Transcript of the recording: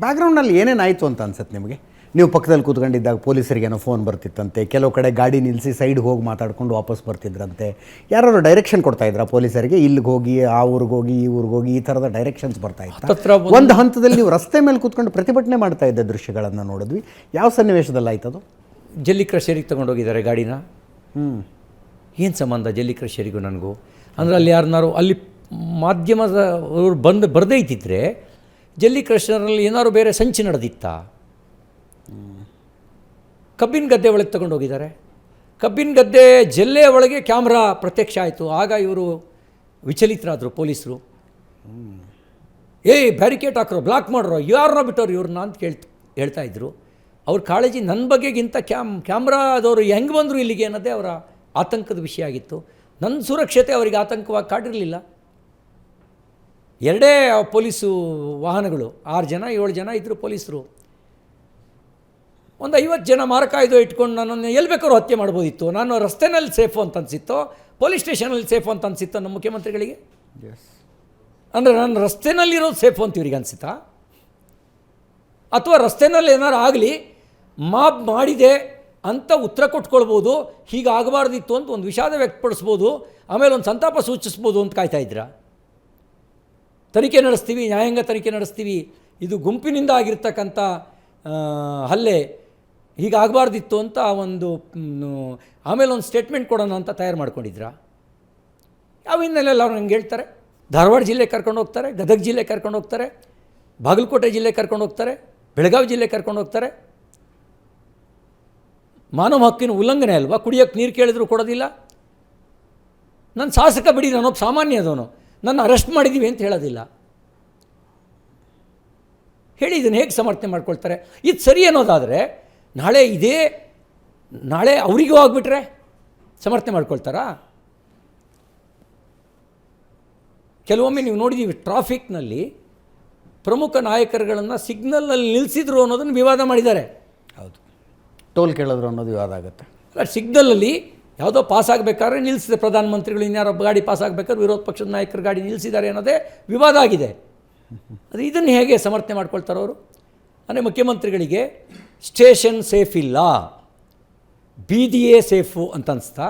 ಬ್ಯಾಕ್ಗ್ರೌಂಡ್ನಲ್ಲಿ ಏನೇನಾಯಿತು ಅಂತ ಅನ್ಸುತ್ತೆ ನಿಮಗೆ? ನೀವು ಪಕ್ಕದಲ್ಲಿ ಕೂತ್ಕೊಂಡಿದ್ದಾಗ ಪೊಲೀಸರಿಗೇನೋ ಫೋನ್ ಬರ್ತಿತ್ತಂತೆ, ಕೆಲವು ಕಡೆ ಗಾಡಿ ನಿಲ್ಲಿಸಿ ಸೈಡ್ಗೆ ಹೋಗಿ ಮಾತಾಡ್ಕೊಂಡು ವಾಪಸ್ ಬರ್ತಿದ್ರಂತೆ, ಯಾರು ಡೈರೆಕ್ಷನ್ ಕೊಡ್ತಾಯಿದ್ರ ಪೊಲೀಸರಿಗೆ, ಇಲ್ಲಿಗೆ ಹೋಗಿ ಆ ಊರಿಗೆ ಹೋಗಿ ಈ ಊರಿಗೆ ಹೋಗಿ, ಈ ಥರದ ಡೈರೆಕ್ಷನ್ಸ್ ಬರ್ತಾಯಿತ್ತು. ಒಂದು ಹಂತದಲ್ಲಿ ನೀವು ರಸ್ತೆ ಮೇಲೆ ಕೂತ್ಕೊಂಡು ಪ್ರತಿಭಟನೆ ಮಾಡ್ತಾ ಇದ್ದ ದೃಶ್ಯಗಳನ್ನು ನೋಡಿದ್ವಿ. ಯಾವ ಸನ್ನಿವೇಶದಲ್ಲಿ ಆಯ್ತದು? ಜಲ್ಲಿ ಕ್ರಷರಿಗೆ ತೊಗೊಂಡೋಗಿದ್ದಾರೆ ಗಾಡಿನ. ಏನು ಸಂಬಂಧ ಜಲ್ಲಿ ಕ್ರಷರಿಗೂ ನನಗೂ? ಅಂದರೆ ಅಲ್ಲಿ ಯಾರನ್ನಾರು ಅಲ್ಲಿ ಮಾಧ್ಯಮದ ಅವರು ಬರದೇ ಇದ್ದಿದ್ರೆ ಜಲ್ಲಿ ಕ್ರಷರಲ್ಲಿ ಏನಾದ್ರು ಬೇರೆ ಸಂಚು ನಡೆದಿತ್ತಾ? ಕಬ್ಬಿನ ಗದ್ದೆ ಒಳಗೆ ತಗೊಂಡೋಗಿದ್ದಾರೆ. ಕಬ್ಬಿನ ಗದ್ದೆ ಜಲ್ಲೆಯ ಒಳಗೆ ಕ್ಯಾಮ್ರಾ ಪ್ರತ್ಯಕ್ಷ ಆಯಿತು. ಆಗ ಇವರು ವಿಚಲಿತರಾದರು ಪೊಲೀಸರು. ಬ್ಯಾರಿಕೇಡ್ ಹಾಕ್ರೋ, ಬ್ಲಾಕ್ ಮಾಡ್ರೋ, ಯಾರನ್ನ ಬಿಟ್ಟವ್ರು ಇವ್ರನ್ನ ಅಂತ ಹೇಳ್ತಾಯಿದ್ರು. ಅವ್ರ ಕಾಳಜಿ ನನ್ನ ಬಗ್ಗೆಗಿಂತ ಕ್ಯಾಮ್ರಾದವರು ಹೆಂಗೆ ಬಂದರು ಇಲ್ಲಿಗೆ ಅನ್ನೋದೇ ಅವರ ಆತಂಕದ ವಿಷಯ ಆಗಿತ್ತು. ನನ್ನ ಸುರಕ್ಷತೆ ಅವರಿಗೆ ಆತಂಕವಾಗಿ ಕಾಡಿರಲಿಲ್ಲ. ಎರಡೇ ಪೊಲೀಸು ವಾಹನಗಳು, 6 ಜನ 7 ಜನ ಇದ್ದರು ಪೊಲೀಸರು. ಒಂದು 50 ಜನ ಮಾರಕಾಯ್ದು ಇಟ್ಕೊಂಡು ನನ್ನನ್ನು ಎಲ್ಲಿ ಬೇಕಾದ್ರೂ ಹತ್ಯೆ ಮಾಡ್ಬೋದಿತ್ತು. ನಾನು ರಸ್ತೆನಲ್ಲಿ ಸೇಫು ಅಂತ ಅನಿಸಿತ್ತೋ, ಪೊಲೀಸ್ ಸ್ಟೇಷನಲ್ಲಿ ಸೇಫು ಅಂತ ಅನಿಸಿತ್ತೋ ನಮ್ಮ ಮುಖ್ಯಮಂತ್ರಿಗಳಿಗೆ? ಅಂದರೆ ನಾನು ರಸ್ತೆನಲ್ಲಿರೋದು ಸೇಫು ಅಂತ ಇವ್ರಿಗೆ ಅನಿಸುತ್ತಾ? ಅಥವಾ ರಸ್ತೆನಲ್ಲಿ ಏನಾರು ಆಗಲಿ ಮಾಬ್ ಮಾಡಿದೆ ಅಂತ ಉತ್ತರ ಕೊಟ್ಕೊಳ್ಬೋದು, ಹೀಗಾಗಬಾರ್ದಿತ್ತು ಅಂತ ಒಂದು ವಿಷಾದ ವ್ಯಕ್ತಪಡಿಸ್ಬೋದು, ಆಮೇಲೆ ಒಂದು ಸಂತಾಪ ಸೂಚಿಸ್ಬೋದು ಅಂತ ಕಾಯ್ತಾಯಿದ್ರಾ? ತನಿಖೆ ನಡೆಸ್ತೀವಿ, ನ್ಯಾಯಾಂಗ ತನಿಖೆ ನಡೆಸ್ತೀವಿ, ಇದು ಗುಂಪಿನಿಂದ ಆಗಿರ್ತಕ್ಕಂಥ ಹಲ್ಲೆ, ಹೀಗಾಗಬಾರ್ದಿತ್ತು ಅಂತ ಒಂದು ಆಮೇಲೆ ಒಂದು ಸ್ಟೇಟ್ಮೆಂಟ್ ಕೊಡೋಣ ಅಂತ ತಯಾರು ಮಾಡ್ಕೊಂಡಿದ್ರಾ? ಯಾವ ಹಿನ್ನೆಲೆಯಲ್ಲಿ ಅವ್ರು ನಂಗೆ ಹೇಳ್ತಾರೆ? ಧಾರವಾಡ ಜಿಲ್ಲೆಗೆ ಕರ್ಕೊಂಡು ಹೋಗ್ತಾರೆ, ಗದಗ ಜಿಲ್ಲೆಗೆ ಕರ್ಕೊಂಡು ಹೋಗ್ತಾರೆ, ಬಾಗಲಕೋಟೆ ಜಿಲ್ಲೆಗೆ ಕರ್ಕೊಂಡು ಹೋಗ್ತಾರೆ, ಬೆಳಗಾವಿ ಜಿಲ್ಲೆಗೆ ಕರ್ಕೊಂಡು ಹೋಗ್ತಾರೆ. ಮಾನವ ಹಕ್ಕಿನ ಉಲ್ಲಂಘನೆ ಅಲ್ವಾ? ಕುಡಿಯೋಕ್ಕೆ ನೀರು ಕೇಳಿದ್ರು ಕೊಡೋದಿಲ್ಲ. ನನ್ನ ಶಾಸಕ ಬಿಡಿ, ನಾನೊಬ್ಬ ಸಾಮಾನ್ಯದವನು, ನನ್ನ ಅರೆಸ್ಟ್ ಮಾಡಿದ್ದೀವಿ ಅಂತ ಹೇಳೋದಿಲ್ಲ. ಹೇಳಿ, ಇದನ್ನು ಹೇಗೆ ಸಮರ್ಥನೆ ಮಾಡ್ಕೊಳ್ತಾರೆ? ಇದು ಸರಿ ಅನ್ನೋದಾದರೆ ನಾಳೆ ಅವರಿಗೂ ಆಗಿಬಿಟ್ರೆ ಸಮರ್ಥನೆ ಮಾಡ್ಕೊಳ್ತಾರಾ? ಕೆಲವೊಮ್ಮೆ ನೀವು ನೋಡಿದ್ದೀವಿ, ಟ್ರಾಫಿಕ್ನಲ್ಲಿ ಪ್ರಮುಖ ನಾಯಕರುಗಳನ್ನು ಸಿಗ್ನಲ್ನಲ್ಲಿ ನಿಲ್ಲಿಸಿದ್ರು ಅನ್ನೋದನ್ನು ವಿವಾದ ಮಾಡಿದ್ದಾರೆ. ಹೌದು, ಟೋಲ್ ಕೇಳಿದ್ರು ಅನ್ನೋದು ವಿವಾದ ಆಗುತ್ತೆ. ಅಲ್ಲ, ಸಿಗ್ನಲಲ್ಲಿ ಯಾವುದೋ ಪಾಸ್ ಆಗಬೇಕಾದ್ರೆ ನಿಲ್ಲಿಸಿದೆ ಪ್ರಧಾನಮಂತ್ರಿಗಳು, ಇನ್ಯಾರೋ ಗಾಡಿ ಪಾಸ್ ಆಗಬೇಕಾದ್ರೆ ವಿರೋಧ ಪಕ್ಷದ ನಾಯಕರು ಗಾಡಿ ನಿಲ್ಲಿಸಿದ್ದಾರೆ ಅನ್ನೋದೇ ವಿವಾದ ಆಗಿದೆ. ಅದು ಇದನ್ನು ಹೇಗೆ ಸಮರ್ಥನೆ ಮಾಡ್ಕೊಳ್ತಾರೆ ಅವರು? ಅಂದರೆ ಮುಖ್ಯಮಂತ್ರಿಗಳಿಗೆ ಸ್ಟೇಷನ್ ಸೇಫ್ ಇಲ್ಲ, ಬೀದಿಯೇ ಸೇಫು ಅಂತ ಅನಿಸ್ತಾ?